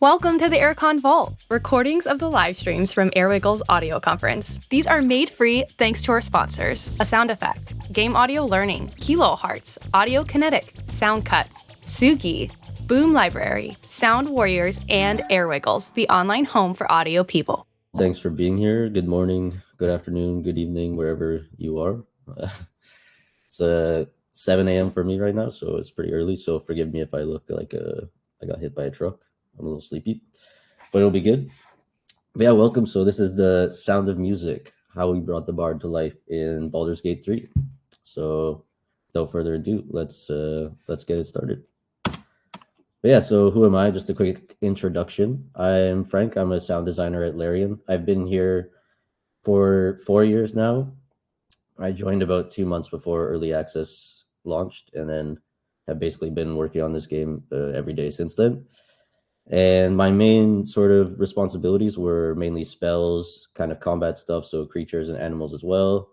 Welcome to the AirCon Vault, recordings of the live streams from Airwiggle's audio conference. These are made free thanks to our sponsors: A Sound Effect, Game Audio Learning, Kilohertz, Audio Kinetic, Sound Cuts, Sugi, Boom Library, Sound Warriors, and Airwiggles, the online home for audio people. Thanks for being here. Good morning, good afternoon, good evening, wherever you are. It's 7 a.m. for me right now, so it's pretty early. So forgive me if I look like I got hit by a truck. I'm a little sleepy, but it'll be good. But yeah, welcome. So this is the Sound of Music, how we brought the bard to life in Baldur's Gate 3. So without further ado, let's get it started. But yeah, so who am I? Just a quick introduction. I'm Frank. I'm a sound designer at Larian. I've been here for 4 years now. I joined about 2 months before early access launched, and then have basically been working on this game every day since then. And my main sort of responsibilities were mainly spells, kind of combat stuff, so creatures and animals as well,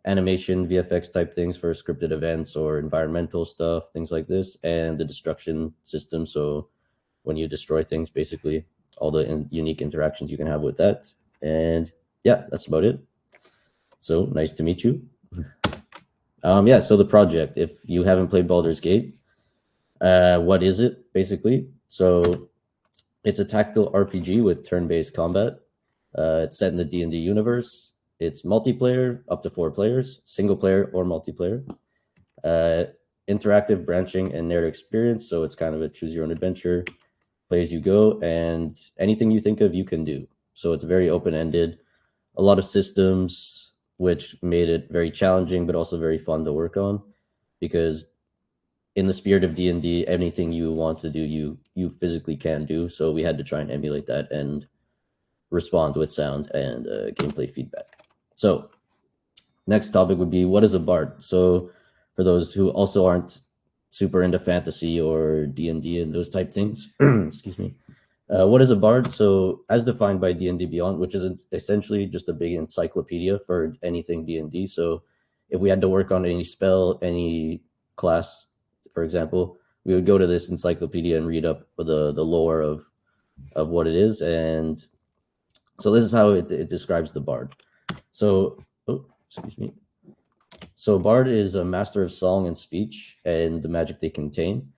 animation, VFX type things for scripted events or environmental stuff, things like this, and the destruction system. So when you destroy things, basically all the unique interactions you can have with that. And yeah, that's about it. So nice to meet you. Yeah, so the project, if you haven't played Baldur's Gate, what is it basically? So it's a tactical RPG with turn-based combat. It's set in the D&D universe. It's multiplayer, up to 4 players, single player or multiplayer. Interactive, branching, and narrative experience. So it's kind of a choose your own adventure, play as you go, and anything you think of, you can do. So it's very open-ended. A lot of systems, which made it very challenging, but also very fun to work on, because in the spirit of D&D, anything you want to do, you physically can do. So we had to try and emulate that and respond with sound and gameplay feedback. So next topic would be, what is a bard? So for those who also aren't super into fantasy or D&D and those type things, excuse me, what is a bard? So as defined by D&D Beyond, which is essentially just a big encyclopedia for anything D&D. So if we had to work on any spell, any class, for example, we would go to this encyclopedia and read up the lore of what it is. And so this is how it describes the bard. So, excuse me. So bard is a master of song and speech and the magic they contain.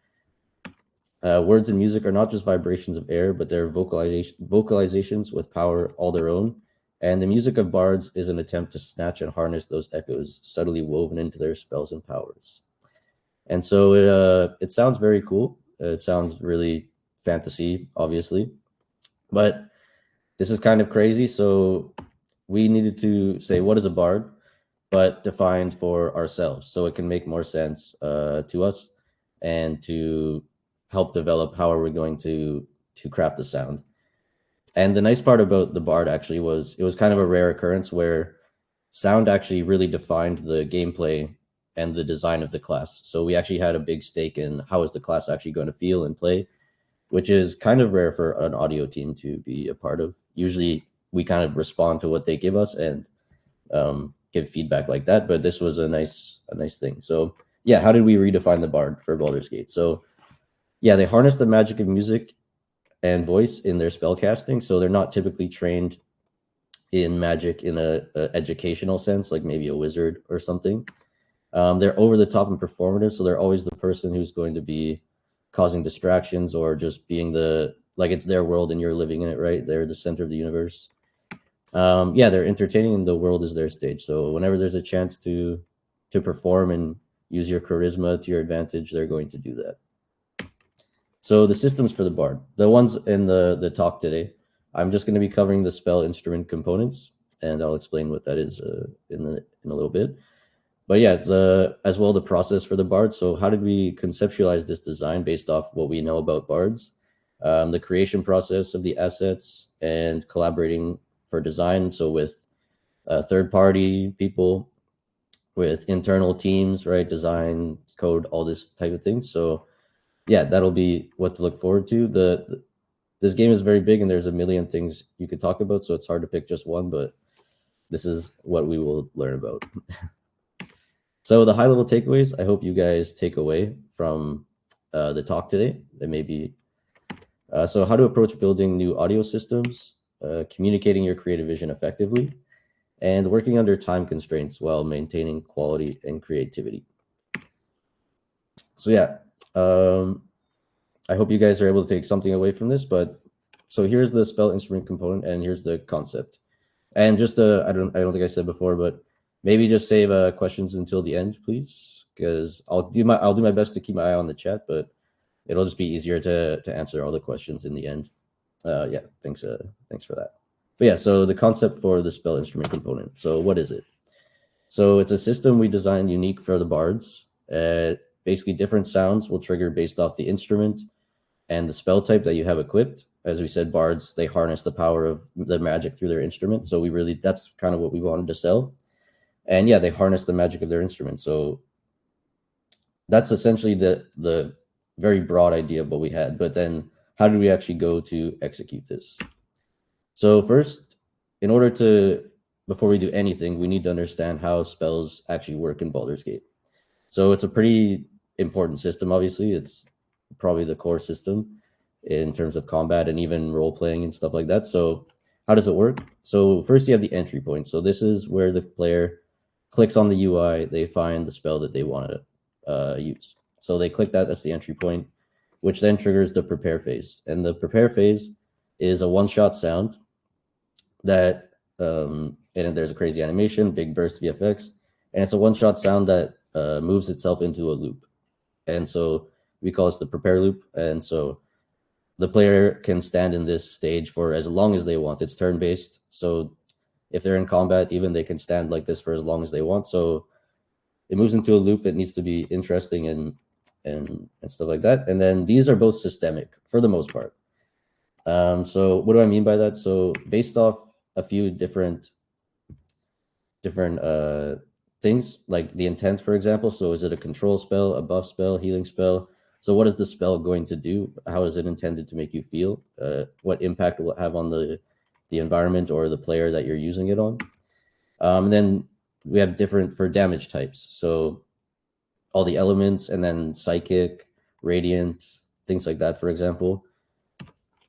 Words and music are not just vibrations of air, but they're vocalizations with power all their own. And the music of bards is an attempt to snatch and harness those echoes subtly woven into their spells and powers. And so it sounds very cool. It sounds really fantasy, obviously, but this is kind of crazy. So we needed to say, what is a bard, but defined for ourselves, so it can make more sense to us and to help develop how are we going to craft the sound. And the nice part about the bard actually was it was kind of a rare occurrence where sound actually really defined the gameplay and the design of the class. So we actually had a big stake in how is the class actually going to feel and play, which is kind of rare for an audio team to be a part of. Usually we kind of respond to what they give us and give feedback like that, but this was a nice thing. So yeah, how did we redefine the bard for Baldur's Gate? So yeah, they harness the magic of music and voice in their spellcasting. So they're not typically trained in magic in a educational sense, like maybe a wizard or something. They're over the top and performative, so they're always the person who's going to be causing distractions or just being like it's their world and you're living in it, right? They're the center of the universe. Yeah, they're entertaining and the world is their stage. So whenever there's a chance to perform and use your charisma to your advantage, they're going to do that. So the systems for the bard, the ones in the talk today, I'm just going to be covering the spell instrument components, and I'll explain what that is in a little bit. But yeah, as well the process for the bard. So how did we conceptualize this design based off what we know about bards? The creation process of the assets and collaborating for design. So with third-party people, with internal teams, right? Design, code, all this type of thing. So yeah, that'll be what to look forward to. This game is very big and there's a million things you could talk about, so it's hard to pick just one, but this is what we will learn about. So the high-level takeaways, I hope you guys take away from the talk today. That maybe So how to approach building new audio systems, communicating your creative vision effectively, and working under time constraints while maintaining quality and creativity. So yeah, I hope you guys are able to take something away from this. But so here's the spell instrument component, and here's the concept. And just I don't think I said before, but maybe just save questions until the end, please, because I'll do my best to keep my eye on the chat, but it'll just be easier to answer all the questions in the end. Yeah, thanks for that. But yeah, so the concept for the spell instrument component. So what is it? So it's a system we designed unique for the bards. Basically, different sounds will trigger based off the instrument and the spell type that you have equipped. As we said, bards, they harness the power of the magic through their instrument. So that's kind of what we wanted to sell. And yeah, they harness the magic of their instrument. So that's essentially the very broad idea of what we had. But then how do we actually go to execute this? So first, before we do anything, we need to understand how spells actually work in Baldur's Gate. So it's a pretty important system, obviously. It's probably the core system in terms of combat and even role-playing and stuff like that. So how does it work? So first you have the entry point. So this is where the player clicks on the UI, they find the spell that they want to use. So they click that's the entry point, which then triggers the prepare phase. And the prepare phase is a one-shot sound that, and there's a crazy animation, big burst VFX, and it's a one-shot sound that moves itself into a loop. And so we call this the prepare loop. And so the player can stand in this stage for as long as they want. It's turn-based. So if they're in combat, even they can stand like this for as long as they want. So it moves into a loop that needs to be interesting and stuff like that. And then these are both systemic for the most part. So what do I mean by that? So based off a few different things, like the intent, for example. So is it a control spell, a buff spell, healing spell? So what is the spell going to do? How is it intended to make you feel? What impact will it have on the environment or the player that you're using it on? And then we have different for damage types. So all the elements, and then psychic, radiant, things like that, for example.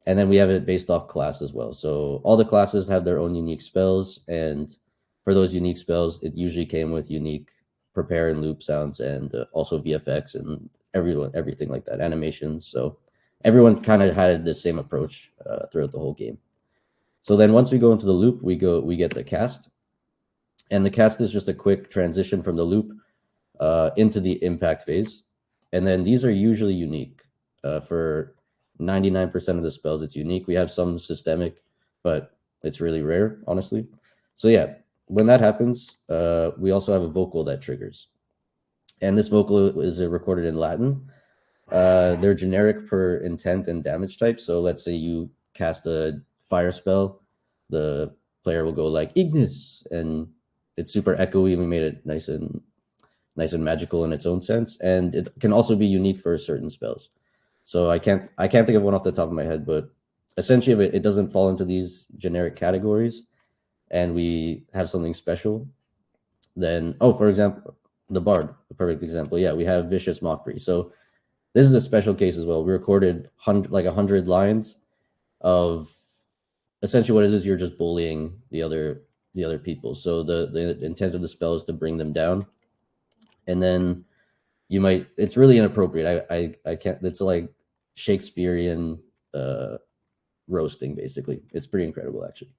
And then we have it based off class as well. So all the classes have their own unique spells, and for those unique spells, it usually came with unique prepare and loop sounds, and also VFX and everything like that, animations. So everyone kind of had the same approach throughout the whole game. So then once we go into the loop, we get the cast, and the cast is just a quick transition from the loop into the impact phase. And then these are usually unique. For 99% of the spells, it's unique. We have some systemic, but it's really rare, honestly. So yeah, when that happens, we also have a vocal that triggers. And this vocal is recorded in Latin. They're generic per intent and damage type. So let's say you cast a fire spell, the player will go like Ignis, and it's super echoey. We made it nice and magical in its own sense, and it can also be unique for certain spells. So I can't think of one off the top of my head, but essentially if it doesn't fall into these generic categories and we have something special, then for example, the bard, a perfect example. Yeah, we have vicious mockery. So this is a special case as well. We recorded 100 lines of essentially what it is you're just bullying the other people. So the intent of the spell is to bring them down. And then it's really inappropriate. I can't, it's like Shakespearean roasting, basically. It's pretty incredible, actually.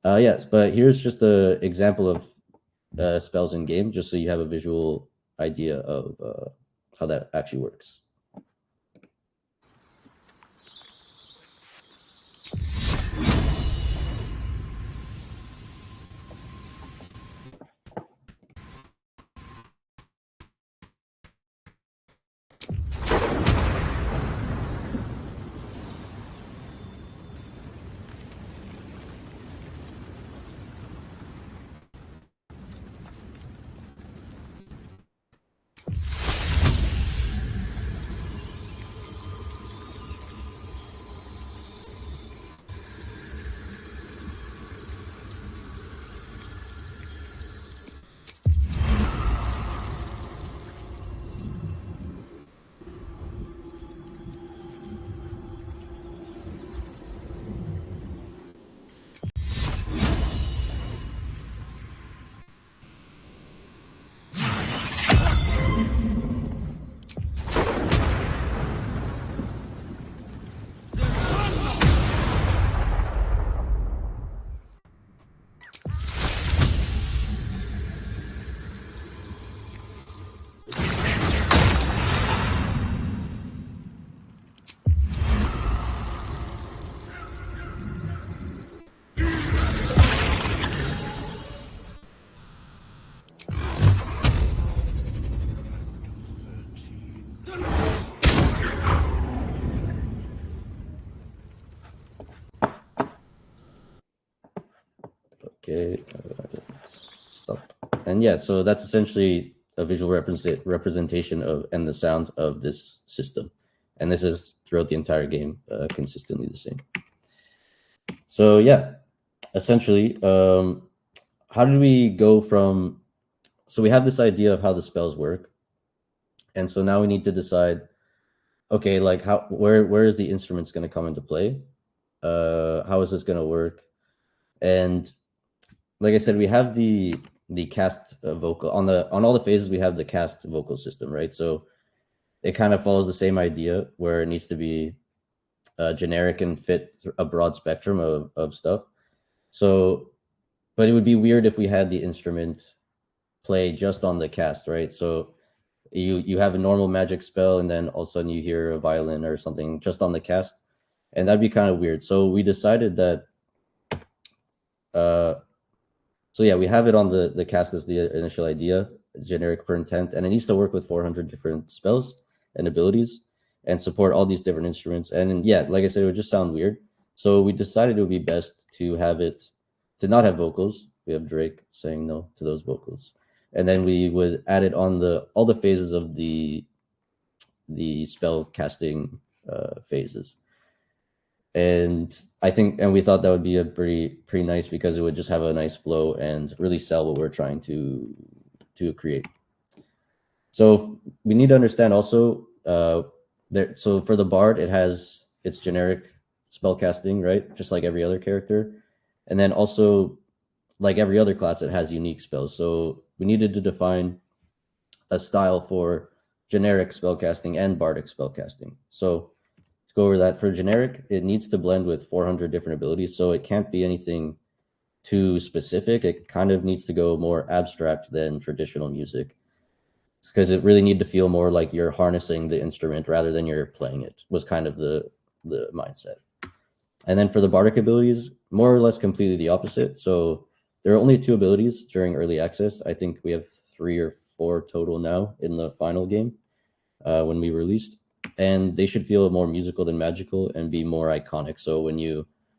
Yes, but here's just an example of spells in game, just so you have a visual idea of how that actually works. Okay, stop. And yeah, so that's essentially a visual representation of and the sound of this system. And this is throughout the entire game, consistently the same. So yeah, essentially, how did we go from, so we have this idea of how the spells work. And so now we need to decide, okay, like where is the instruments going to come into play? How is this going to work? And like I said, we have the cast vocal on all the phases. We have the cast vocal system, right? So it kind of follows the same idea where it needs to be generic and fit a broad spectrum of stuff. So, but it would be weird if we had the instrument play just on the cast, right? So you have a normal magic spell, and then all of a sudden you hear a violin or something just on the cast, and that'd be kind of weird. So we decided that. So yeah, we have it on the cast as the initial idea, generic per intent, and it needs to work with 400 different spells and abilities and support all these different instruments. And yeah, like I said, it would just sound weird. So we decided it would be best to have it, to not have vocals. We have Drake saying no to those vocals. And then we would add it on all the phases of the spell casting phases. And I think, and we thought that would be a pretty nice, because it would just have a nice flow and really sell what we're trying to create. So we need to understand also so for the bard, it has its generic spell casting, right? Just like every other character. And then also, like every other class, it has unique spells. So we needed to define a style for generic spellcasting and bardic spellcasting. So to go over that, for generic, it needs to blend with 400 different abilities. So it can't be anything too specific. It kind of needs to go more abstract than traditional music, because it really need to feel more like you're harnessing the instrument rather than you're playing it, was kind of the mindset. And then for the bardic abilities, more or less completely the opposite. So there are only 2 abilities during early access. I think we have 3 or 4 total now in the final game when we released. And they should feel more musical than magical and be more iconic. So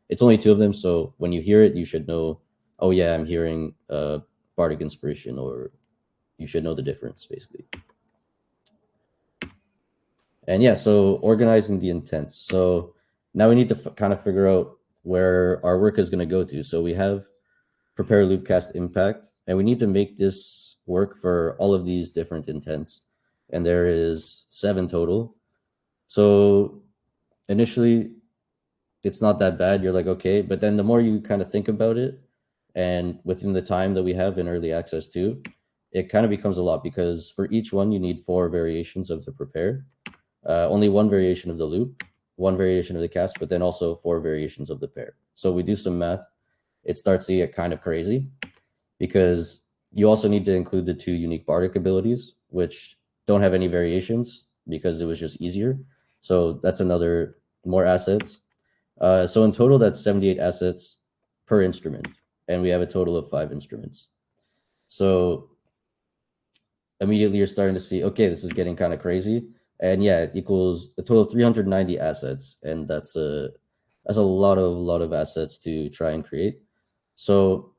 it's only 2 of them. So when you hear it, you should know, oh yeah, I'm hearing Bardic Inspiration, or you should know the difference, basically. And yeah, so organizing the intents. So now we need to kind of figure out where our work is going to go to. So we have prepare loop cast impact, and we need to make this work for all of these different intents. And there is 7 total. So initially, it's not that bad. You're like, okay, but then the more you kind of think about it, and within the time that we have in early access too, it kind of becomes a lot, because for each one, you need 4 variations of the prepare, only 1 variation of the loop, 1 variation of the cast, but then also 4 variations of the pair. So we do some math. It starts to get kind of crazy, because you also need to include the 2 unique bardic abilities, which don't have any variations because it was just easier. So that's another more assets. So in total, that's 78 assets per instrument, and we have a total of 5 instruments. So immediately you're starting to see, okay, this is getting kind of crazy. And yeah, it equals a total of 390 assets, and that's a lot of assets to try and create. So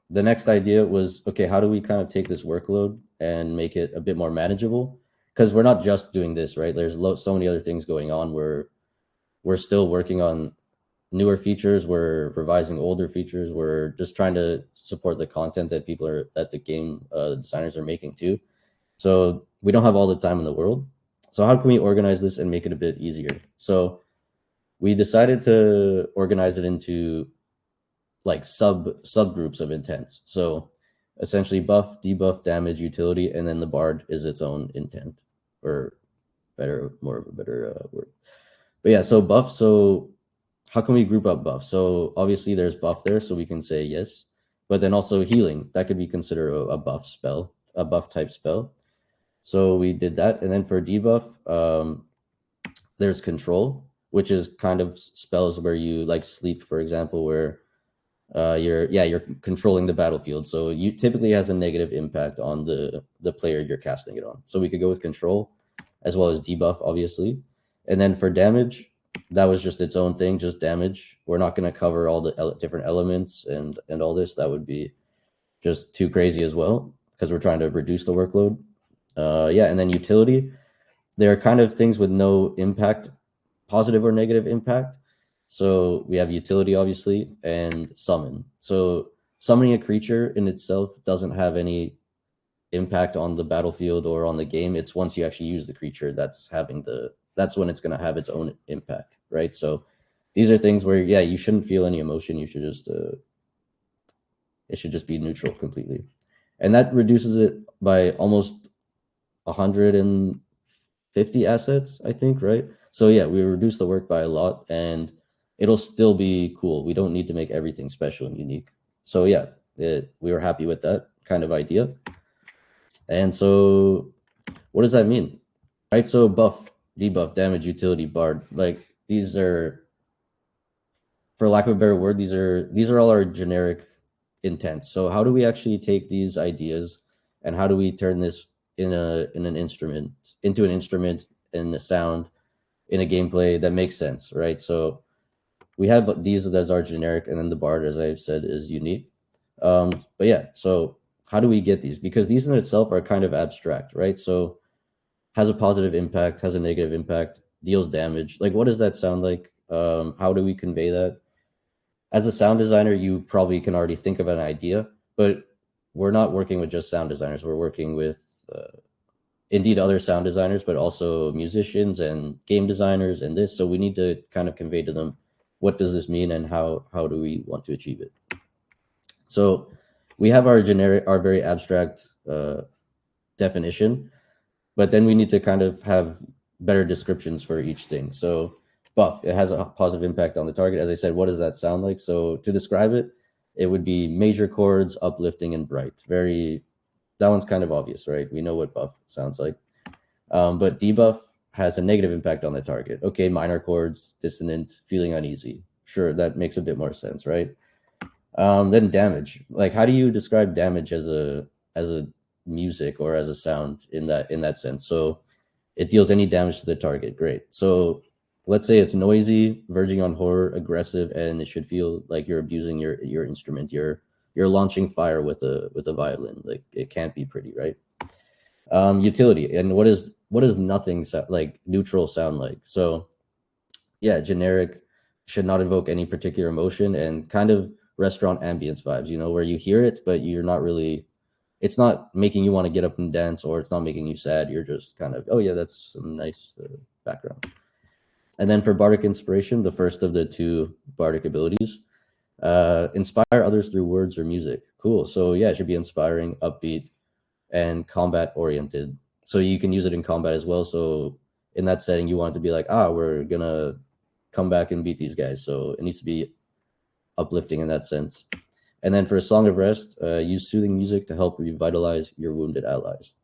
the next idea was, okay, how do we kind of take this workload and make it a bit more manageable? Because we're not just doing this, right? There's so many other things going on. We're still working on newer features. We're revising older features. We're just trying to support the content that the game designers are making too. So we don't have all the time in the world. So how can we organize this and make it a bit easier? So we decided to organize it into like subgroups of intents. So essentially buff, debuff, damage, utility, and then the bard is its own intent, or more of a better word. But yeah, so buff. So how can we group up buff? So obviously there's buff there, so we can say yes, but then also healing, that could be considered a buff spell, a buff type spell. So we did that. And then for debuff, there's control, which is kind of spells where you, like sleep, for example, where you're controlling the battlefield. So you typically has a negative impact on the player you're casting it on. So we could go with control as well as debuff, obviously. And then for damage, that was just its own thing, just damage. We're not going to cover all the different elements and all this. That would be just too crazy as well, because we're trying to reduce the workload. Yeah, and then utility. There are kind of things with no impact, positive or negative impact. So we have utility, obviously, and summon. So summoning a creature in itself doesn't have any impact on the battlefield or on the game. It's once you actually use the creature that's when it's going to have its own impact, right? So these are things where, yeah, you shouldn't feel any emotion. You should just it should just be neutral completely, and that reduces it by almost 150 assets, I think, right? So yeah, we reduce the work by a lot, and it'll still be cool. We don't need to make everything special and unique. So yeah, we were happy with that kind of idea. And so what does that mean? Right, so buff, debuff, damage, utility, bard, like these are, for lack of a better word, these are all our generic intents. So how do we actually take these ideas and how do we turn this into an instrument in a sound, in a gameplay that makes sense, right? So we have these as our generic, and then the bard, as I've said, is unique. But yeah, so how do we get these? Because these in itself are kind of abstract, right? So has a positive impact, has a negative impact, deals damage. Like, what does that sound like? How do we convey that? As a sound designer, you probably can already think of an idea, but we're not working with just sound designers. We're working with indeed other sound designers, but also musicians and game designers and this. So we need to kind of convey to them, what does this mean and how do we want to achieve it? So we have our very abstract definition, but then we need to kind of have better descriptions for each thing. So buff, it has a positive impact on the target. As I said, what does that sound like? So to describe it, it would be major chords, uplifting, and bright. That one's kind of obvious, right? We know what buff sounds like. But debuff has a negative impact on the target. Okay, minor chords, dissonant, feeling uneasy. Sure, that makes a bit more sense, right? Then damage. Like, how do you describe damage as a music or as a sound in that sense? So it deals any damage to the target. Great. So let's say it's noisy, verging on horror, aggressive, and it should feel like you're abusing your instrument. You're launching fire with a violin. Like, it can't be pretty, right? Utility. And what does nothing like neutral sound like? So yeah, generic, should not invoke any particular emotion, and kind of restaurant ambience vibes, where you hear it, but you're not really, it's not making you want to get up and dance, or it's not making you sad. You're just kind of, oh yeah, that's some nice background. And then for Bardic Inspiration, the first of the two Bardic abilities, inspire others through words or music. Cool. So yeah, it should be inspiring, upbeat, and combat oriented. So you can use it in combat as well. So in that setting, you want it to be like, we're gonna come back and beat these guys. So it needs to be uplifting in that sense. And then for a Song of Rest, use soothing music to help revitalize your wounded allies.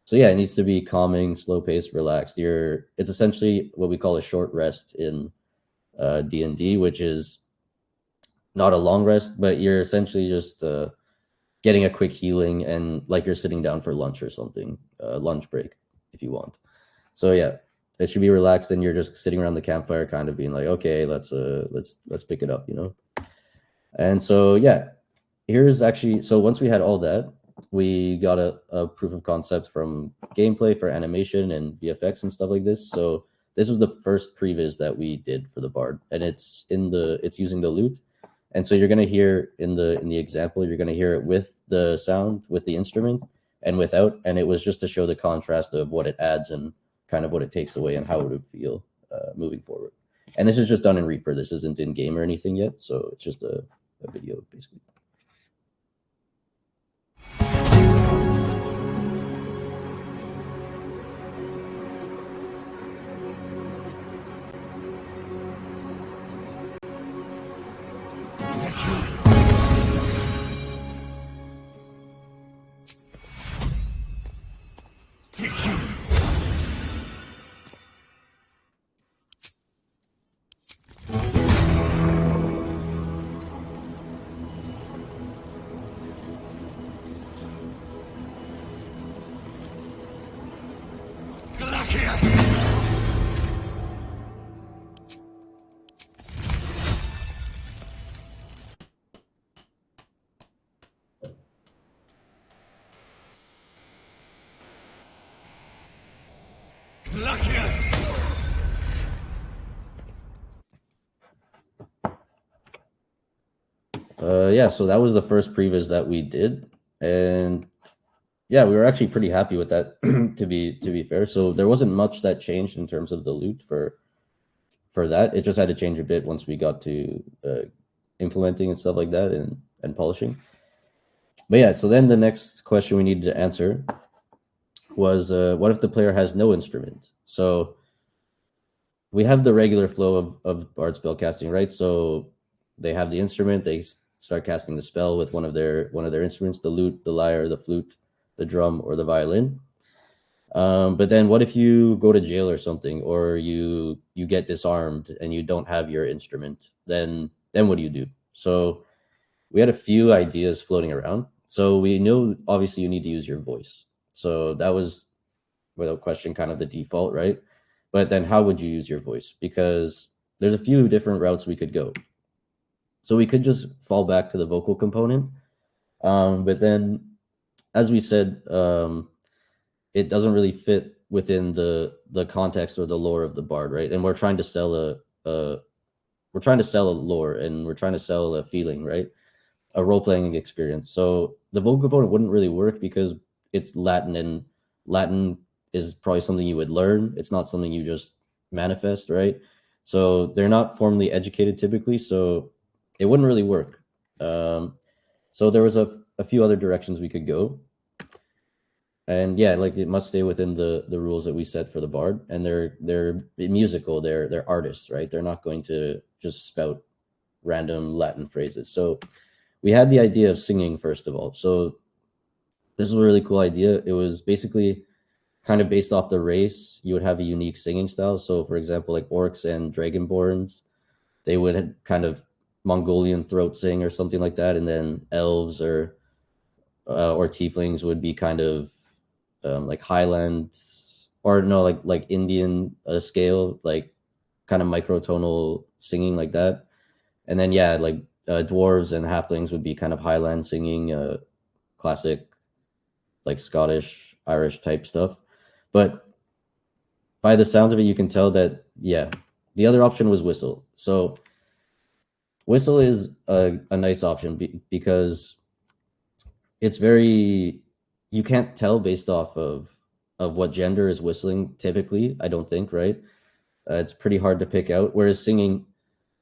So yeah, it needs to be calming, slow paced, relaxed. It's essentially what we call a short rest in D&D, which is not a long rest, but you're essentially just getting a quick healing, and like you're sitting down for lunch or something, lunch break if you want. So yeah, it should be relaxed, and you're just sitting around the campfire, kind of being like, okay, let's pick it up, And so yeah, so once we had all that, we got a proof of concept from gameplay for animation and VFX and stuff like this. So this was the first previz that we did for the Bard, and it's using the lute. And so you're gonna hear in the example, you're gonna hear it with the sound, with the instrument, and without. And it was just to show the contrast of what it adds and kind of what it takes away and how it would feel moving forward. And this is just done in Reaper. This isn't in game or anything yet, so it's just a video basically. Yeah, so that was the first previs that we did, and yeah, we were actually pretty happy with that. To be fair, so there wasn't much that changed in terms of the lute for that. It just had to change a bit once we got to implementing and stuff like that, and polishing. But yeah, so then the next question we needed to answer was what if the player has no instrument? So we have the regular flow of bard spell casting, right? So they have the instrument, they start casting the spell with one of their instruments, the lute, the lyre, the flute, the drum, or the violin. But then what if you go to jail or something, or you get disarmed and you don't have your instrument? Then what do you do? So we had a few ideas floating around. So we know obviously you need to use your voice. So that was without question kind of the default, right? But then how would you use your voice? Because there's a few different routes we could go. So we could just fall back to the vocal component. But then, as we said, it doesn't really fit within the context or the lore of the bard, right? And we're trying to sell a lore, and we're trying to sell a feeling, right? A role-playing experience. So the vocal component wouldn't really work because it's Latin, and Latin is probably something you would learn. It's not something you just manifest, right? So they're not formally educated typically, so it wouldn't really work. So there was a few other directions we could go. And yeah, like it must stay within the rules that we set for the bard, and they're musical, they're artists, right? They're not going to just spout random Latin phrases. So we had the idea of singing first of all. So this was a really cool idea. It was basically kind of based off the race. You would have a unique singing style. So for example, like orcs and dragonborns, they would kind of Mongolian throat sing or something like that, and then elves or tieflings would be kind of like Highland, or no, like Indian scale, like kind of microtonal singing like that. And then yeah, like dwarves and halflings would be kind of Highland singing, classic like Scottish, Irish type stuff. But by the sounds of it, you can tell that yeah, the other option was whistle. So whistle is a nice option because it's very, you can't tell based off of what gender is whistling typically, I don't think, right? It's pretty hard to pick out. Whereas singing,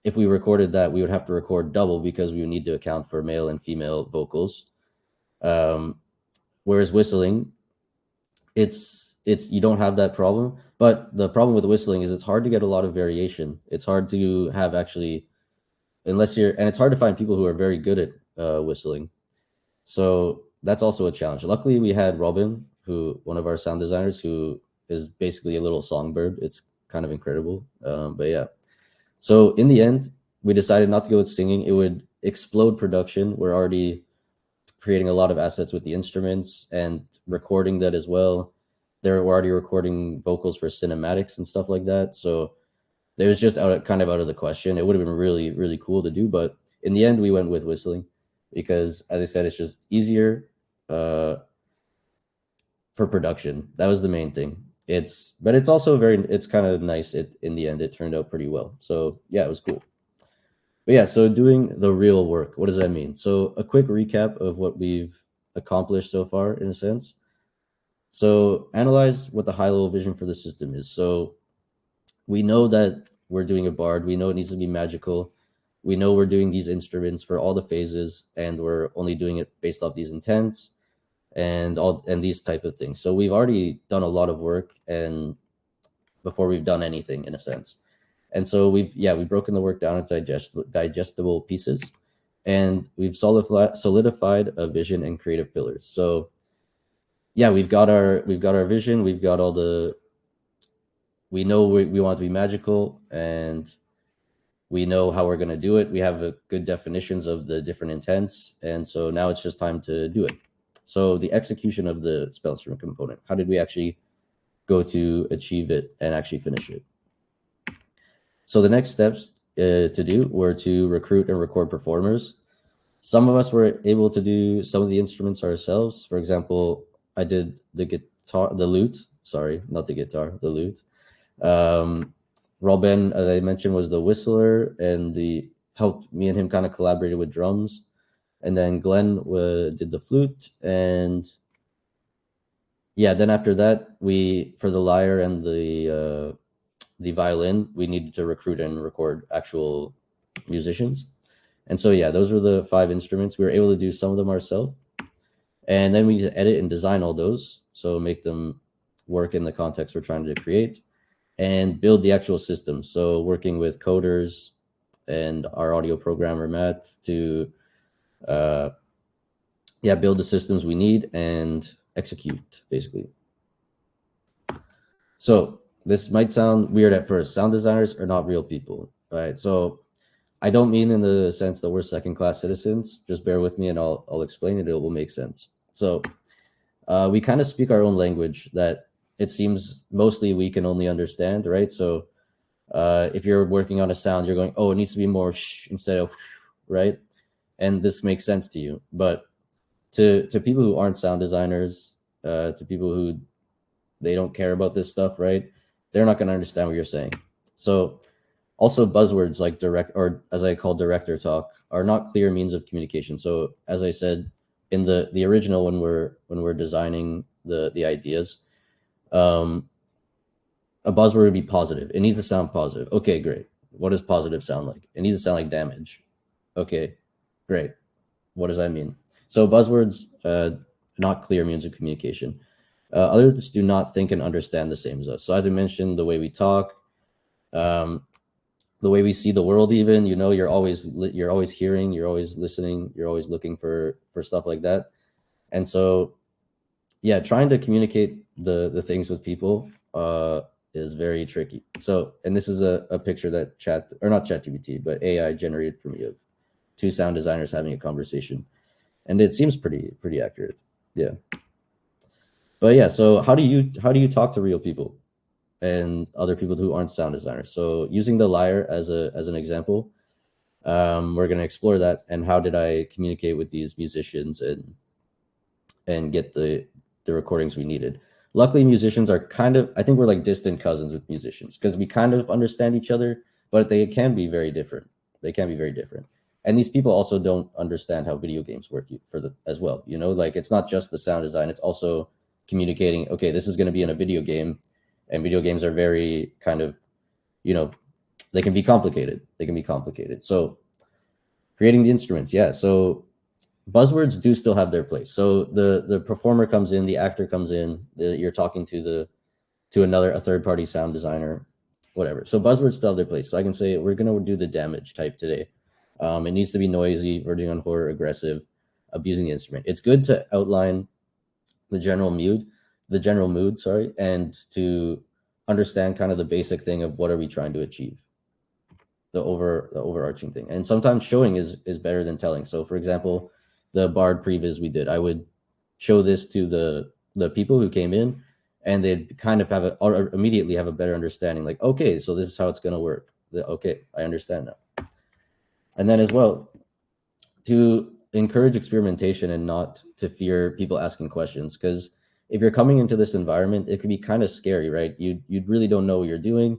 if we recorded that, we would have to record double because we would need to account for male and female vocals. Whereas whistling, it's you don't have that problem. But the problem with whistling is it's hard to get a lot of variation. It's hard to have actually, unless you're, and it's hard to find people who are very good at whistling. So that's also a challenge. Luckily, we had Robin, who one of our sound designers, who is basically a little songbird. It's kind of incredible. But yeah. So in the end, we decided not to go with singing. It would explode production. We're already creating a lot of assets with the instruments and recording that as well. We're already recording vocals for cinematics and stuff like that. So there's just kind of out of the question. It would have been really, really cool to do, but in the end, we went with whistling because, as I said, it's just easier for production. That was the main thing. But it's also it's kind of nice. In the end, it turned out pretty well. So yeah, it was cool. But yeah, so doing the real work, what does that mean? So a quick recap of what we've accomplished so far, in a sense. So analyze what the high-level vision for the system is. So we know that we're doing a bard. We know it needs to be magical. We know we're doing these instruments for all the phases, and we're only doing it based off these intents and these type of things. So we've already done a lot of work, and before we've done anything, in a sense. And so we've broken the work down into digestible pieces, and we've solidified a vision and creative pillars. So yeah, we've got our vision. We've got all the, we know we want it to be magical, and we know how we're going to do it. We have good definitions of the different intents, and so now it's just time to do it. So the execution of the spell instrument component, how did we actually go to achieve it and actually finish it? So the next steps to do were to recruit and record performers. Some of us were able to do some of the instruments ourselves. For example, I did the lute. Sorry, not the guitar, the lute. Robin, as I mentioned, was the whistler, and helped me and him kind of collaborated with drums. and then Glenn did the flute, and yeah, then after that, we for the lyre and the violin, we needed to recruit and record actual musicians. And so yeah, those were the 5 instruments. We were able to do some of them ourselves, and then we need to edit and design all those, so make them work in the context we're trying to create, and build the actual system. So working with coders and our audio programmer Matt to build the systems we need and execute, basically. So this might sound weird at first. Sound designers are not real people, right? So I don't mean in the sense that we're second-class citizens. Just bear with me, and I'll explain it. It will make sense. So we kind of speak our own language that it seems mostly we can only understand, right? So if you're working on a sound, you're going, oh, it needs to be more shh instead of right? And this makes sense to you. But to people who aren't sound designers, to people who they don't care about this stuff, right? They're not going to understand what you're saying. So also buzzwords like direct, or as I call director talk, are not clear means of communication. So as I said in the original, when we're designing the ideas, a buzzword would be positive. It needs to sound positive. Okay, great. What does positive sound like? It needs to sound like damage. Okay, great. What does that mean? So buzzwords, not clear means of communication. Others do not think and understand the same as us. So as I mentioned, the way we talk, the way we see the world, even, you're always hearing, you're always listening, you're always looking for stuff like that. And so, yeah, trying to communicate the things with people is very tricky. So, and this is a picture that not ChatGPT, but AI generated for me of 2 sound designers having a conversation, and it seems pretty accurate. Yeah. But yeah, so how do you talk to real people and other people who aren't sound designers? So using the lyre as an example, we're going to explore that, and how did I communicate with these musicians and get the recordings we needed. Luckily, musicians are I think we're like distant cousins with musicians, because we kind of understand each other, but they can be very different. And these people also don't understand how video games work as well. Like, it's not just the sound design, it's also communicating, okay, this is going to be in a video game, and video games are very kind of, they can be complicated. So creating the instruments, yeah. So buzzwords do still have their place. So the performer comes in, the actor comes in, you're talking to a third-party sound designer, whatever. So buzzwords still have their place. So I can say, we're going to do the damage type today. It needs to be noisy, verging on horror, aggressive, abusing the instrument. It's good to outline the general mood, and to understand kind of the basic thing of what are we trying to achieve, the overarching thing. And sometimes showing is better than telling. So for example, the Bard previz we did, I would show this to the people who came in, and they'd kind of immediately have a better understanding, like, okay, so this is how it's going to work. Okay, I understand now. And then as well, to encourage experimentation and not to fear people asking questions, because if you're coming into this environment, it can be kind of scary, right? You really don't know what you're doing,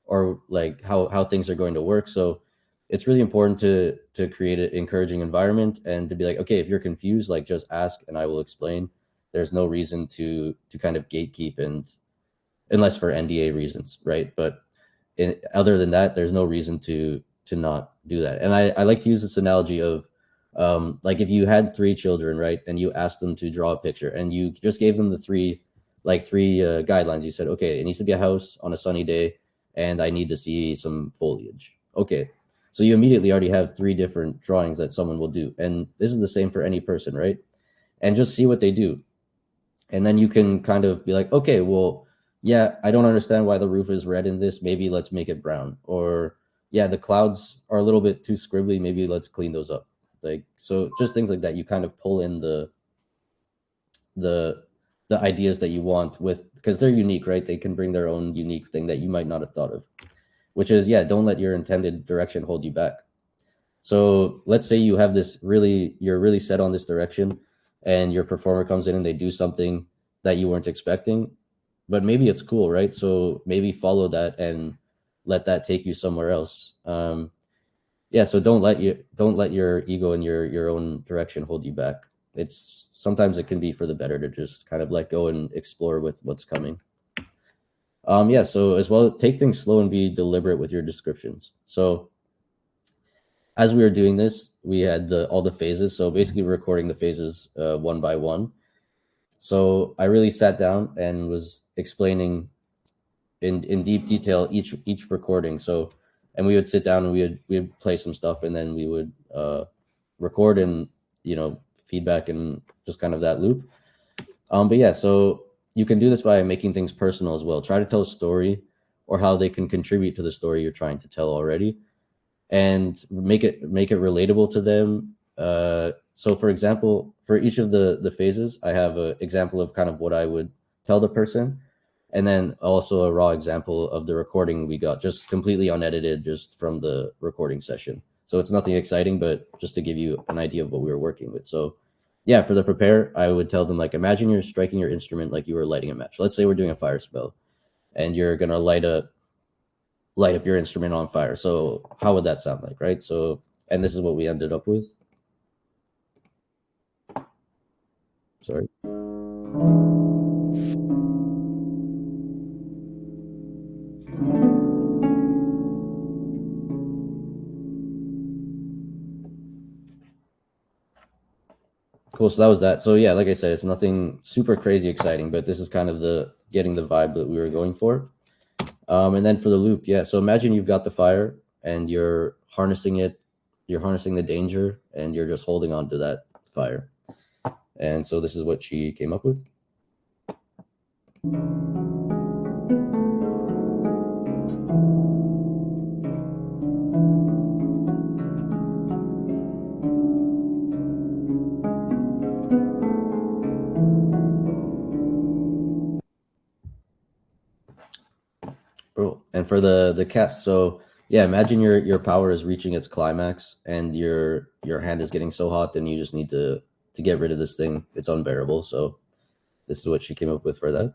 or like how things are going to work. So it's really important to create an encouraging environment, and to be like, okay, if you're confused, like, just ask and I will explain. There's no reason to kind of gatekeep, and unless for NDA reasons, right? But other than that, there's no reason to not do that. And I like to use this analogy of, like, if you had 3 children, right, and you asked them to draw a picture, and you just gave them the three guidelines. You said, okay, it needs to be a house on a sunny day, and I need to see some foliage. Okay, so you immediately already have 3 different drawings that someone will do. And this is the same for any person, right? And just see what they do. And then you can kind of be like, okay, well, yeah, I don't understand why the roof is red in this. Maybe let's make it brown. Or, yeah, the clouds are a little bit too scribbly. Maybe let's clean those up. Like, so just things like that. You kind of pull in the ideas that you want, because they're unique, right? They can bring their own unique thing that you might not have thought of, which is, yeah, don't let your intended direction hold you back. So let's say you have you're really set on this direction, and your performer comes in and they do something that you weren't expecting, but maybe it's cool, right? So maybe follow that and let that take you somewhere else. yeah, so don't let your ego and your own direction hold you back. It's sometimes it can be for the better to just kind of let go and explore with what's coming. Yeah, so as well, take things slow and be deliberate with your descriptions. So as we were doing this, we had all the phases. So basically recording the phases one by one. So I really sat down and was explaining in deep detail each recording. So, and we would sit down and we would play some stuff, and then we would record and feedback and just kind of that loop. But yeah, so you can do this by making things personal as well. Try to tell a story or how they can contribute to the story you're trying to tell already, and make it relatable to them. So for example, for each of the phases, I have an example of kind of what I would tell the person, and then also a raw example of the recording we got, just completely unedited, just from the recording session. So it's nothing exciting, but just to give you an idea of what we were working with. So yeah, for the prepare, I would tell them, like, imagine you're striking your instrument like you were lighting a match. Let's say we're doing a fire spell and you're gonna light up your instrument on fire. So how would that sound like, right? So, and this is what we ended up with. Sorry. Cool. So that was that. So yeah, like I said, it's nothing super crazy exciting, but this is kind of the getting the vibe that we were going for. And then for the loop, yeah. So imagine you've got the fire and you're harnessing it, you're harnessing the danger, and you're just holding on to that fire. And so this is what she came up with. Bro, and for the cast, so yeah, imagine your power is reaching its climax and your hand is getting so hot, and you just need to get rid of this thing. It's unbearable. So this is what she came up with for that.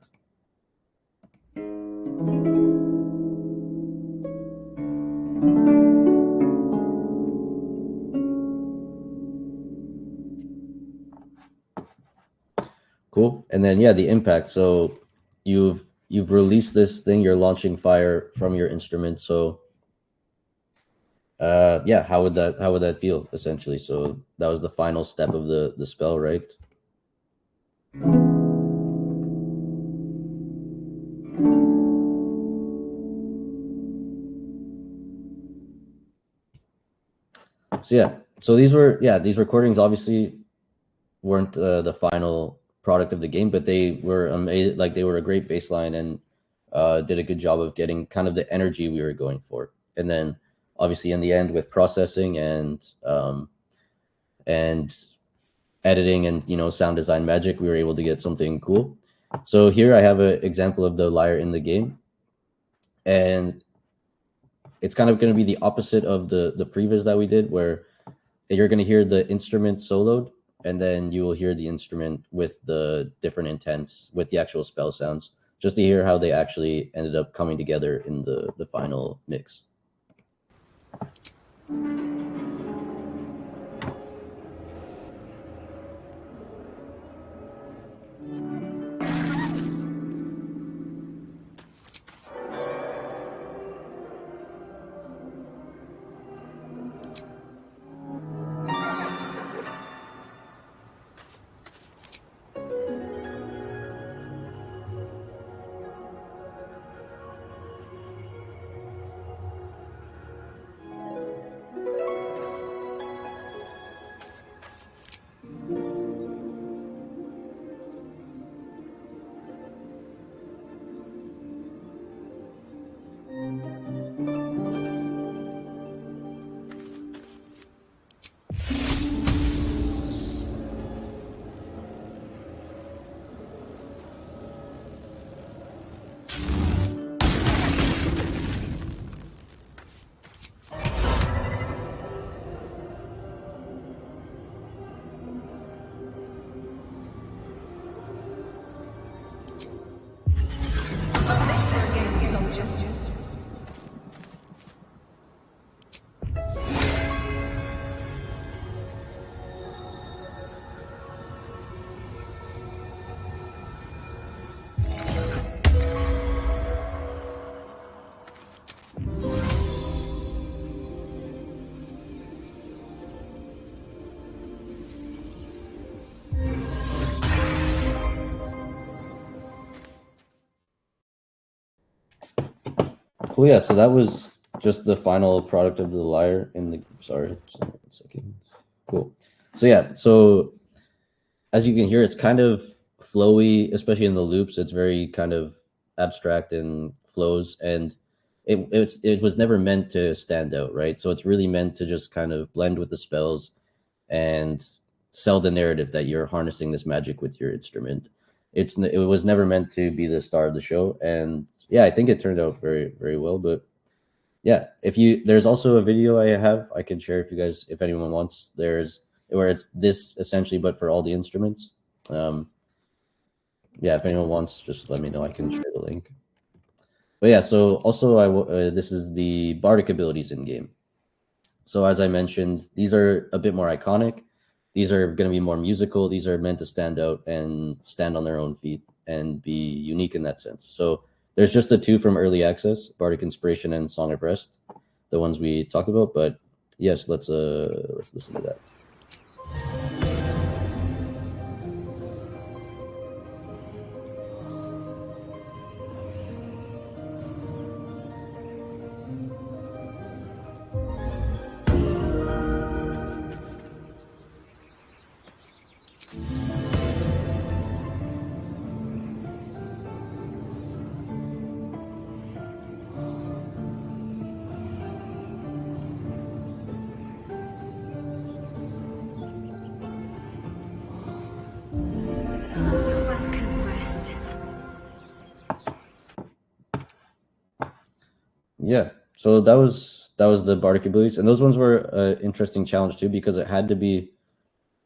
Cool. And then yeah, the impact. So you've released this thing, you're launching fire from your instrument. So yeah, how would that feel essentially? So that was the final step of the spell, right? So yeah, so these recordings obviously weren't the final product of the game, but they were amazing. Like, they were a great baseline and did a good job of getting kind of the energy we were going for. And then obviously in the end, with processing and editing and sound design magic, we were able to get something cool. So here I have an example of the lyre in the game, and it's kind of going to be the opposite of the previz that we did, where you're going to hear the instrument soloed, and then you will hear the instrument with the different intents with the actual spell sounds, just to hear how they actually ended up coming together in the final mix. Cool. Yeah. So that was just the final product of the lyre in the. Sorry, just 1 second. Cool. So yeah. So as you can hear, it's kind of flowy, especially in the loops. It's very kind of abstract and flows, and it was never meant to stand out, right? So it's really meant to just kind of blend with the spells and sell the narrative that you're harnessing this magic with your instrument. It was never meant to be the star of the show, and yeah, I think it turned out very very well. But yeah, if you there's also a video I can share if anyone wants. There's where it's this essentially, but for all the instruments. Um, yeah, if anyone wants, just let me know. I can share the link. But yeah, so also this is the bardic abilities in game. So as I mentioned, these are a bit more iconic. These are going to be more musical. These are meant to stand out and stand on their own feet and be unique in that sense. So there's just the two from early access, Bardic Inspiration and Song of Rest, the ones we talked about. But yes, let's listen to that. Yeah. So that was the bardic abilities, and those ones were an interesting challenge too because it had to be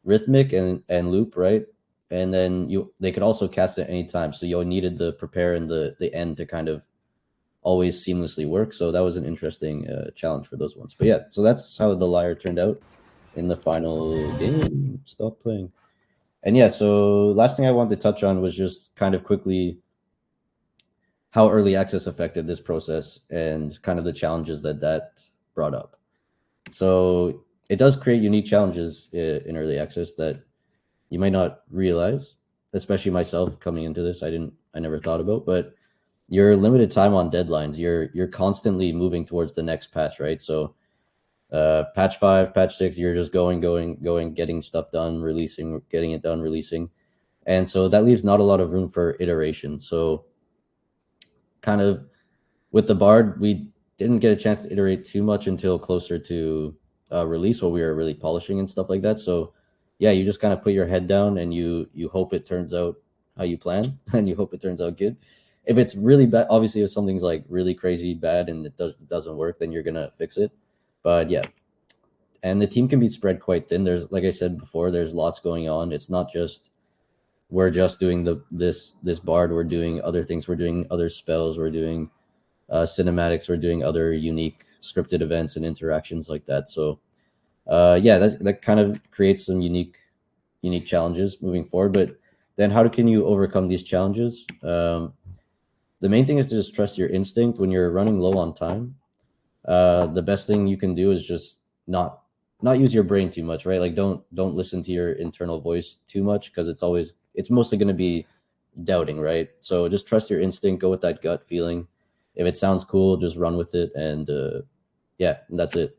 rhythmic and loop, right? And then they could also cast it any time, so you needed the prepare and the end to kind of always seamlessly work. So that was an interesting challenge for those ones. But yeah, so that's how the lyre turned out in the final game. Stop playing. And yeah, so last thing I wanted to touch on was just kind of quickly how early access affected this process and kind of the challenges that brought up. So it does create unique challenges in early access that you might not realize, especially myself coming into this. I never thought about, but you're limited time on deadlines. You're constantly moving towards the next patch, right? So patch 5, patch 6, you're just going, getting stuff done, releasing, getting it done, releasing. And so that leaves not a lot of room for iteration. So kind of with the Bard, we didn't get a chance to iterate too much until closer to release, where we were really polishing and stuff like that. So yeah, you just kind of put your head down and you hope it turns out how you plan, and you hope it turns out good. If it's really bad, obviously if something's like really crazy bad and doesn't work, then you're gonna fix it. But yeah, and the team can be spread quite thin. There's, like I said before, there's lots going on. It's not just we're just doing this bard. We're doing other things. We're doing other spells. We're doing cinematics. We're doing other unique scripted events and interactions like that. So yeah, that kind of creates some unique challenges moving forward. But then how can you overcome these challenges? The main thing is to just trust your instinct when you're running low on time. The best thing you can do is just not use your brain too much, right? Like don't listen to your internal voice too much, because it's mostly going to be doubting, right? So just trust your instinct, go with that gut feeling. If it sounds cool, just run with it, and yeah, that's it.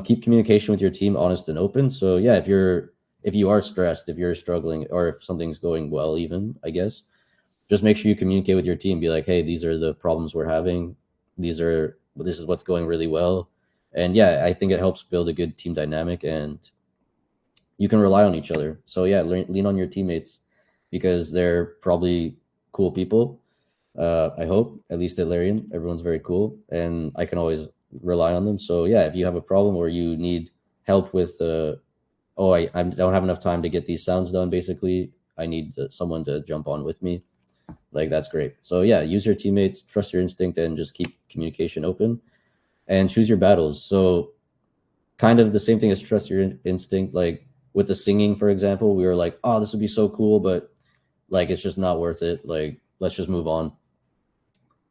Keep communication with your team honest and open. So yeah, if you are stressed, if you're struggling, or if something's going well, even, I guess, just make sure you communicate with your team. Be like, hey, these are the problems we're having. This is what's going really well. And yeah, I think it helps build a good team dynamic, and you can rely on each other. So yeah, lean on your teammates, because they're probably cool people. I hope, at least at Larian, everyone's very cool, and I can always rely on them. So yeah, if you have a problem or you need help with I don't have enough time to get these sounds done, basically, I need someone to jump on with me. Like, that's great. So yeah, use your teammates, trust your instinct, and just keep communication open, and choose your battles. So kind of the same thing as trust your instinct. Like with the singing, for example, we were like, oh, this would be so cool, but like it's just not worth it. Like, let's just move on.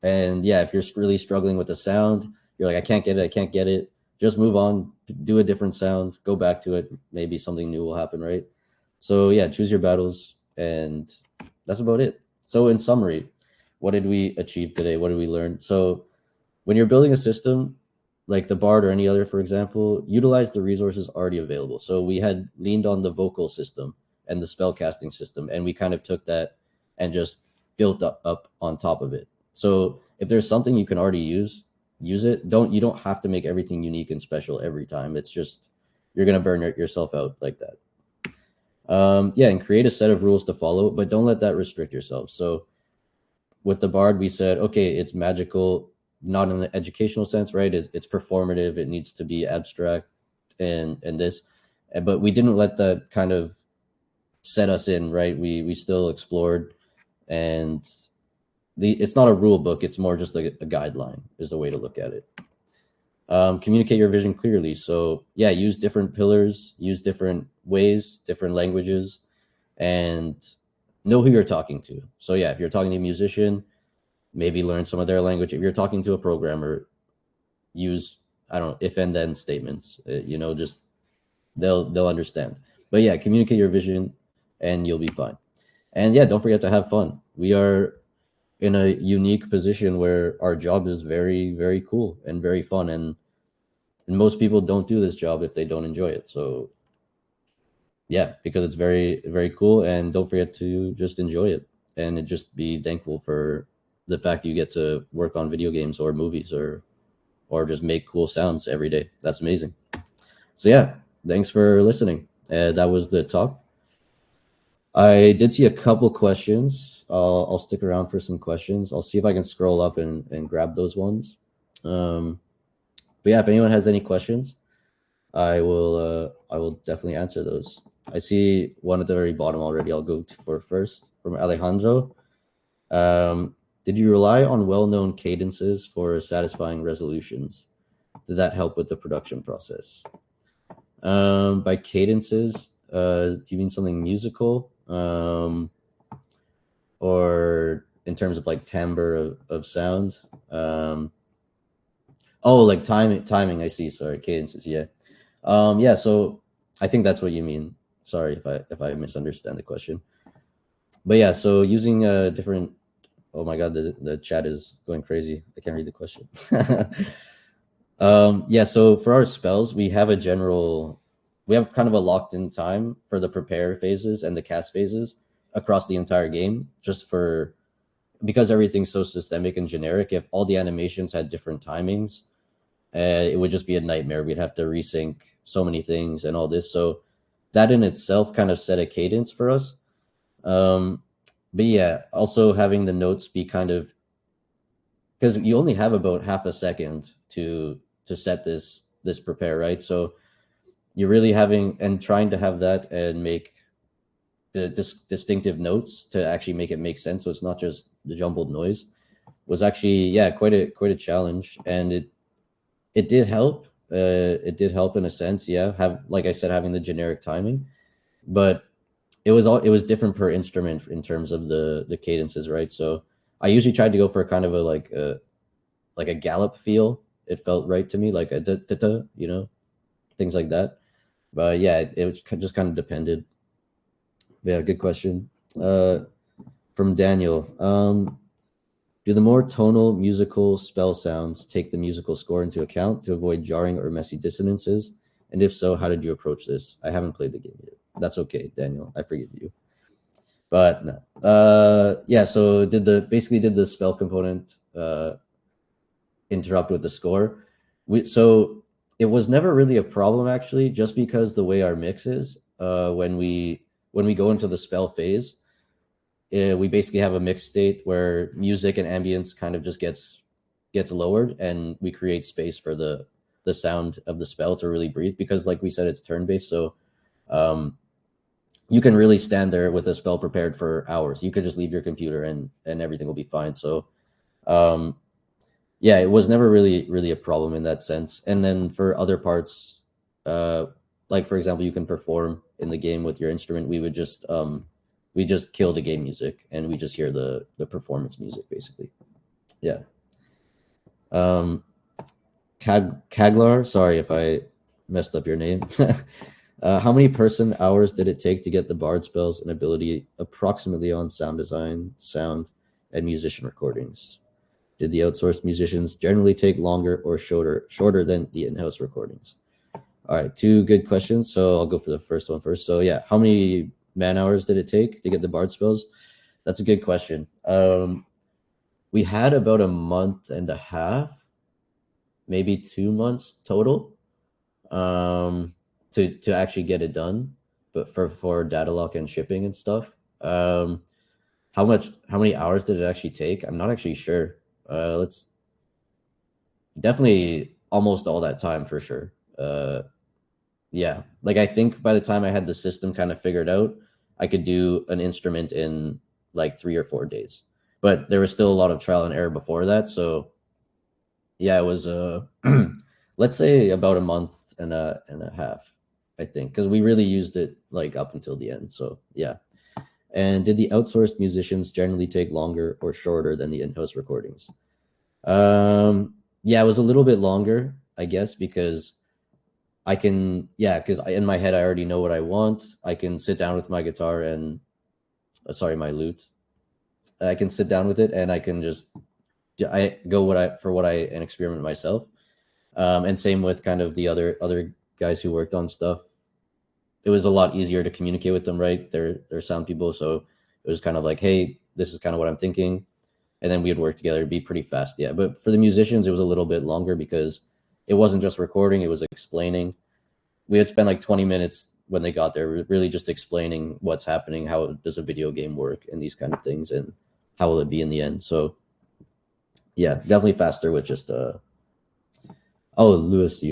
And yeah, if you're really struggling with the sound, you're like, I can't get it. Just move on, do a different sound, go back to it. Maybe something new will happen, right? So yeah, choose your battles, and that's about it. So in summary, what did we achieve today? What did we learn? So when you're building a system like the Bard or any other, for example, utilize the resources already available. So we had leaned on the vocal system and the spellcasting system, and we kind of took that and just built up on top of it. So if there's something you can already use it. You don't have to make everything unique and special every time. It's just you're gonna burn yourself out like that. Yeah, and create a set of rules to follow, but don't let that restrict yourself. So with the Bard, we said, okay, it's magical, not in the educational sense, right? It's performative. It needs to be abstract and this, but we didn't let that kind of set us in, right? We still explored, and it's not a rule book. It's more just like a guideline is the way to look at it. Communicate your vision clearly. So yeah, use different pillars, use different ways, different languages, and know who you're talking to. So yeah, if you're talking to a musician, maybe learn some of their language. If you're talking to a programmer, use, I don't know, if and then statements. Just they'll understand. But yeah, communicate your vision and you'll be fine. And yeah, don't forget to have fun. We are in a unique position where our job is very, very cool and very fun, and most people don't do this job if they don't enjoy it. So yeah, because it's very, very cool, and don't forget to just enjoy it and just be thankful for the fact you get to work on video games or movies or just make cool sounds every day. That's amazing. So yeah, thanks for listening. That was the talk. I did see a couple questions. I'll stick around for some questions. I'll see if I can scroll up and grab those ones. But yeah, if anyone has any questions, I will definitely answer those. I see one at the very bottom already. I'll go for first from Alejandro. Did you rely on well-known cadences for satisfying resolutions? Did that help with the production process? By cadences, do you mean something musical? Or in terms of like timbre of sound? Like timing. I see. Sorry, cadences. Yeah. Yeah. So I think that's what you mean. Sorry if I misunderstand the question. But yeah, so using different. Oh my God, the chat is going crazy. I can't read the question. Yeah, so for our spells, we have kind of a locked in time for the prepare phases and the cast phases across the entire game, because everything's so systemic and generic. If all the animations had different timings, it would just be a nightmare. We'd have to resync so many things and all this. So that in itself kind of set a cadence for us. But yeah, also having the notes be kind of, because you only have about half a second to set this prepare, right? So you're really trying to have that and make the distinctive notes to actually make it make sense, so it's not just the jumbled noise, was actually quite a challenge. And it did help. It did help in a sense, like I said, having the generic timing, but it was different per instrument in terms of the cadences, right? So I usually tried to go for kind of a gallop feel. It felt right to me, like a da, things like that. But yeah, it just kind of depended. Yeah, good question. From Daniel. Do the more tonal musical spell sounds take the musical score into account to avoid jarring or messy dissonances? And if so, how did you approach this? I haven't played the game yet. That's okay, Daniel. I forgive you. But no. Yeah, so did the spell component interrupt with the score? So it was never really a problem, actually, just because the way our mix is, when we go into the spell phase, we basically have a mixed state where music and ambience kind of just gets lowered, and we create space for the sound of the spell to really breathe, because like we said, it's turn-based. So you can really stand there with a spell prepared for hours. You could just leave your computer and everything will be fine. So yeah, it was never really a problem in that sense. And then for other parts, like for example, you can perform in the game with your instrument. We would just kill the game music and we just hear the performance music, basically. Yeah. Kaglar, sorry if I messed up your name. How many person hours did it take to get the bard spells and ability approximately on sound design, sound, and musician recordings? Did the outsourced musicians generally take longer or shorter than the in-house recordings? All right, two good questions. So I'll go for the first one first. So yeah, how many man hours did it take to get the bard spells? That's a good question. We had about a month and a half, maybe 2 months total, to actually get it done, but for data lock and shipping and stuff. How many hours did it actually take? I'm not actually sure. Let's definitely almost all that time for sure. Yeah, like I think by the time I had the system kind of figured out, I could do an instrument in like 3 or 4 days. But there was still a lot of trial and error before that, so yeah, it was let's say about a month and a half, I think, because we really used it like up until the end. So yeah. And did the outsourced musicians generally take longer or shorter than the in-house recordings? Yeah, it was a little bit longer, I guess, because because in my head I already know what I want. I can sit down with my guitar and my lute. I can sit down with it and I can just and experiment myself. And same with kind of the other guys who worked on stuff. It was a lot easier to communicate with them, right? They're sound people, so it was kind of like, hey, this is kind of what I'm thinking, and then we'd work together. It'd be pretty fast, yeah. But for the musicians, it was a little bit longer because it wasn't just recording; it was explaining. We had spent like 20 minutes when they got there, really just explaining what's happening, how does a video game work, and these kind of things, and how will it be in the end. So, yeah, definitely faster with just Lewis,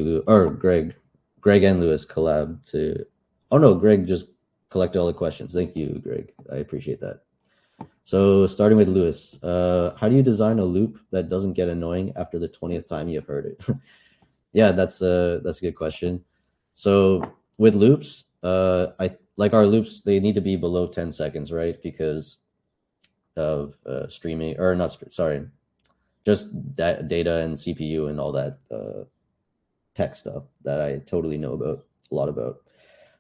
Greg and Lewis collab to. Oh no, Greg just collected all the questions. Thank you, Greg. I appreciate that. So starting with Lewis, how do you design a loop that doesn't get annoying after the 20th time you've heard it? Yeah, that's a good question. So with loops, I like our loops. They need to be below 10 seconds, right? Because of streaming or not. Sorry, just that data and CPU and all that tech stuff that I totally know a lot about.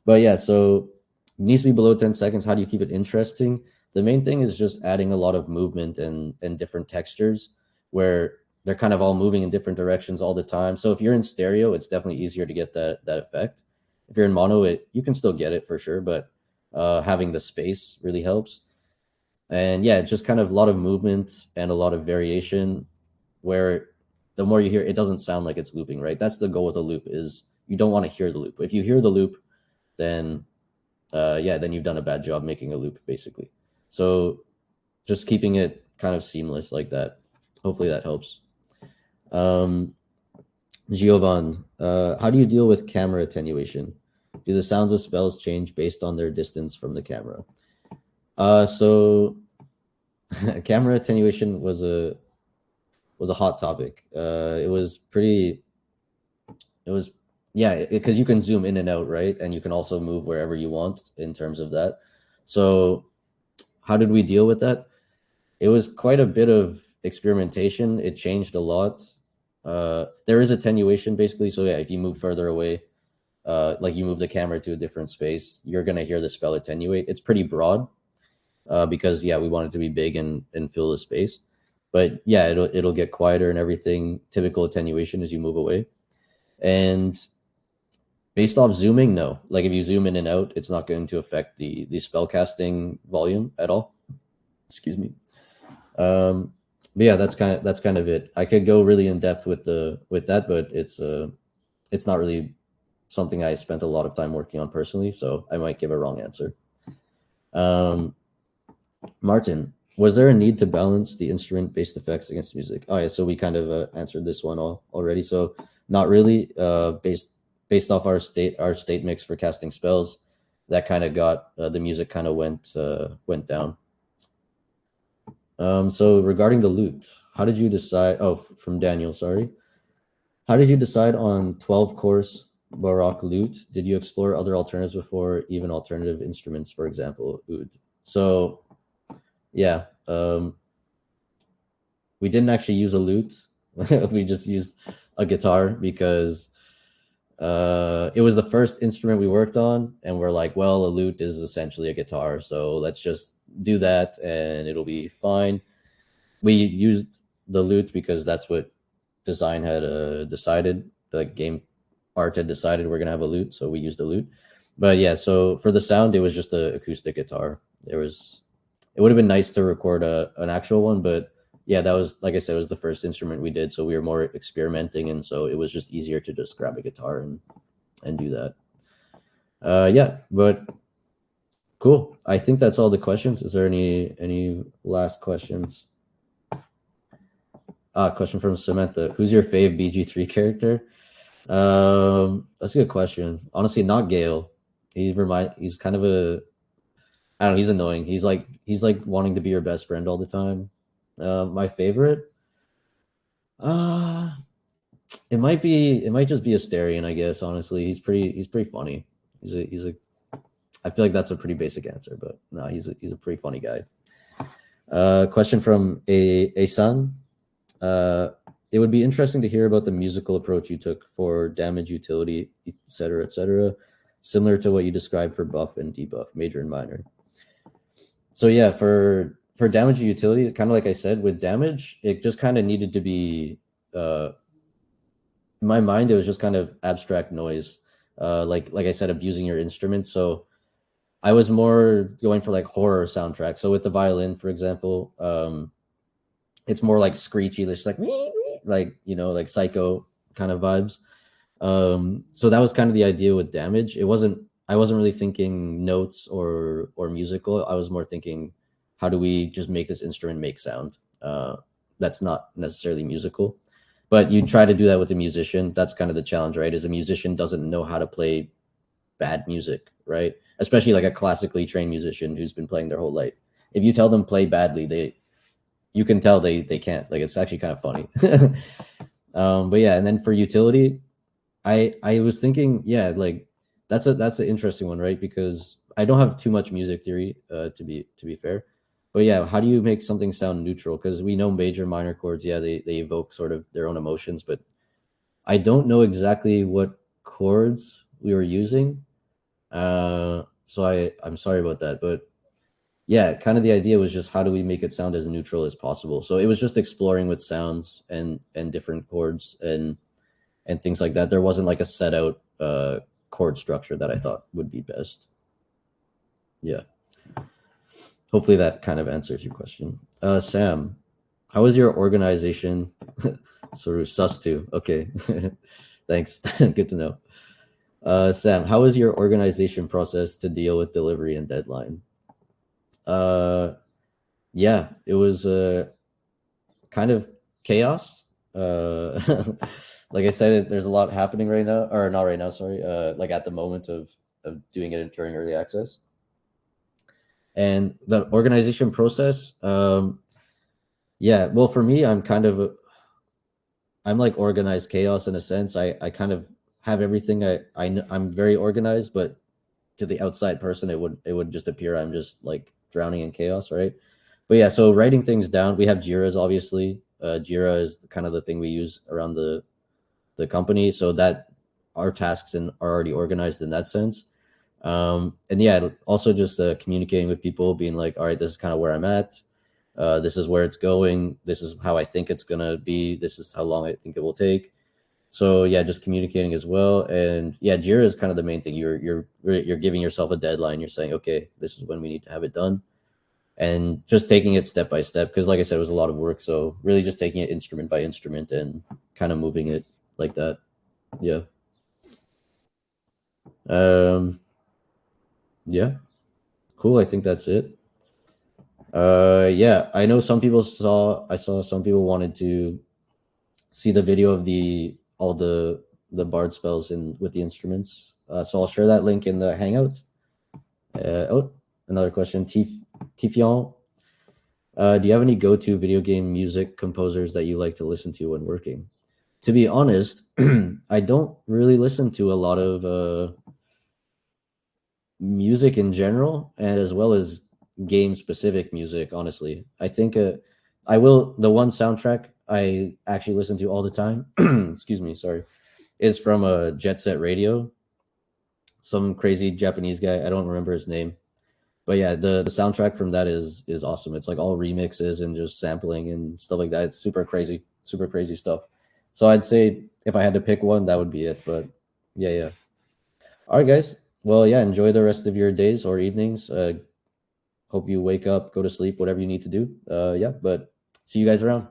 But yeah, so it needs to be below 10 seconds. How do you keep it interesting? The main thing is just adding a lot of movement and different textures where they're kind of all moving in different directions all the time. So if you're in stereo, it's definitely easier to get that effect. If you're in mono, you can still get it for sure, but having the space really helps. And yeah, it's just kind of a lot of movement and a lot of variation where the more you hear, it doesn't sound like it's looping, right? That's the goal with a loop is you don't want to hear the loop. If you hear the loop, then then you've done a bad job making a loop, basically. So just keeping it kind of seamless like that. Hopefully that helps. Giovan, how do you deal with camera attenuation? Do the sounds of spells change based on their distance from the camera? So camera attenuation was a hot topic. Because you can zoom in and out, right? And you can also move wherever you want in terms of that. So how did we deal with that? It was quite a bit of experimentation. It changed a lot. There is attenuation basically. So yeah, if you move further away, like you move the camera to a different space, you're going to hear the spell attenuate. It's pretty broad because we want it to be big and fill the space. But yeah, it'll get quieter and everything. Typical attenuation as you move away. And based off zooming, no. Like if you zoom in and out, it's not going to affect the spellcasting volume at all. Excuse me. But yeah, that's kind of it. I could go really in depth with that, but it's not really something I spent a lot of time working on personally, so I might give a wrong answer. Martin, was there a need to balance the instrument-based effects against music? Oh yeah, so we kind of answered this one already. So not really. Based off our state mix for casting spells, that kind of got the music kind of went down. So regarding the lute, how did you decide? Oh, from Daniel, sorry. How did you decide on 12-course Baroque lute? Did you explore other alternatives before, even alternative instruments, for example, oud? So yeah, we didn't actually use a lute. We just used a guitar because it was the first instrument we worked on, and we're like, well, a lute is essentially a guitar, so let's just do that and it'll be fine. We used the lute because that's what design had decided. The game art had decided we're gonna have a lute, so we used a lute. But yeah, so for the sound, it was just an acoustic guitar. It would have been nice to record an actual one, but yeah, that was, like I said, it was the first instrument we did, so we were more experimenting, and so it was just easier to just grab a guitar and do that. Yeah, but cool. I think that's all the questions. Is there any last questions? Question from Samantha. Who's your fave BG3 character? That's a good question. Honestly, not Gale. He's kind of I don't know, he's annoying. He's like wanting to be your best friend all the time. My favorite? Uh it might just be Asterion, I guess, honestly. He's pretty funny. He's a I feel like that's a pretty basic answer, but no, he's a pretty funny guy. Question from a son. It would be interesting to hear about the musical approach you took for damage, utility, etc., similar to what you described for buff and debuff, major and minor. So yeah, for damage and utility, kind of like I said, with damage, it just kind of needed to be, in my mind, it was just kind of abstract noise, like I said, abusing your instrument. So I was more going for like horror soundtracks. So with the violin, for example, it's more like screechy, just like like Psycho kind of vibes. So that was kind of the idea with damage. I wasn't really thinking notes or musical. I was more thinking, how do we just make this instrument make sound? That's not necessarily musical, but you try to do that with a musician. That's kind of the challenge, right? Is a musician doesn't know how to play bad music, right? Especially like a classically trained musician who's been playing their whole life. If you tell them play badly, you can tell they can't. Like, it's actually kind of funny. But yeah, and then for utility, I was thinking, yeah, like that's an interesting one, right? Because I don't have too much music theory, to be fair. But yeah, how do you make something sound neutral? Because we know major minor chords, yeah, they evoke sort of their own emotions, but I don't know exactly what chords we were using. So I'm sorry about that, but yeah, kind of the idea was just how do we make it sound as neutral as possible. So it was just exploring with sounds and different chords and things like that. There wasn't like a set out chord structure that I thought would be best. Yeah. Hopefully that kind of answers your question. Sam, how is your organization? Sort of sus to. Okay. Thanks. Good to know. Sam, how is your organization process to deal with delivery and deadline? Yeah, it was kind of chaos. Like I said, there's a lot happening right now, or not right now, sorry. Like at the moment of doing it during early access, and the organization process. Yeah, well, for me, I'm like organized chaos in a sense. I kind of have everything. I'm very organized, but to the outside person, it would just appear I'm just like drowning in chaos, right? But yeah, so writing things down, we have Jira's obviously. Jira is kind of the thing we use around the company, so that our tasks are already organized in that sense. And yeah, also just communicating with people, being like, all right, this is kind of where I'm at. This is where it's going. This is how I think it's gonna be. This is how long I think it will take. So yeah, just communicating as well. And yeah, Jira is kind of the main thing. You're giving yourself a deadline. You're saying, okay, this is when we need to have it done, and just taking it step by step. Because like I said, it was a lot of work. So really, just taking it instrument by instrument and kind of moving it like that. Yeah. Um. Yeah. Cool. I think that's it. Yeah, I know I saw some people wanted to see the video of all the bard spells in with the instruments. So I'll share that link in the Hangout. Oh, another question. Tifion, do you have any go-to video game music composers that you like to listen to when working? To be honest, I don't really listen to a lot of music in general, and as well as game specific music. Honestly, I think I will. The one soundtrack I actually listen to all the time, excuse me, sorry, is from Jet Set Radio. Some crazy Japanese guy. I don't remember his name, But yeah, the soundtrack from that is awesome. It's like all remixes and just sampling and stuff like that. It's super crazy stuff. So I'd say if I had to pick one, that would be it. But yeah. All right, guys. Well, yeah, enjoy the rest of your days or evenings. Hope you wake up, go to sleep, whatever you need to do. Yeah, but see you guys around.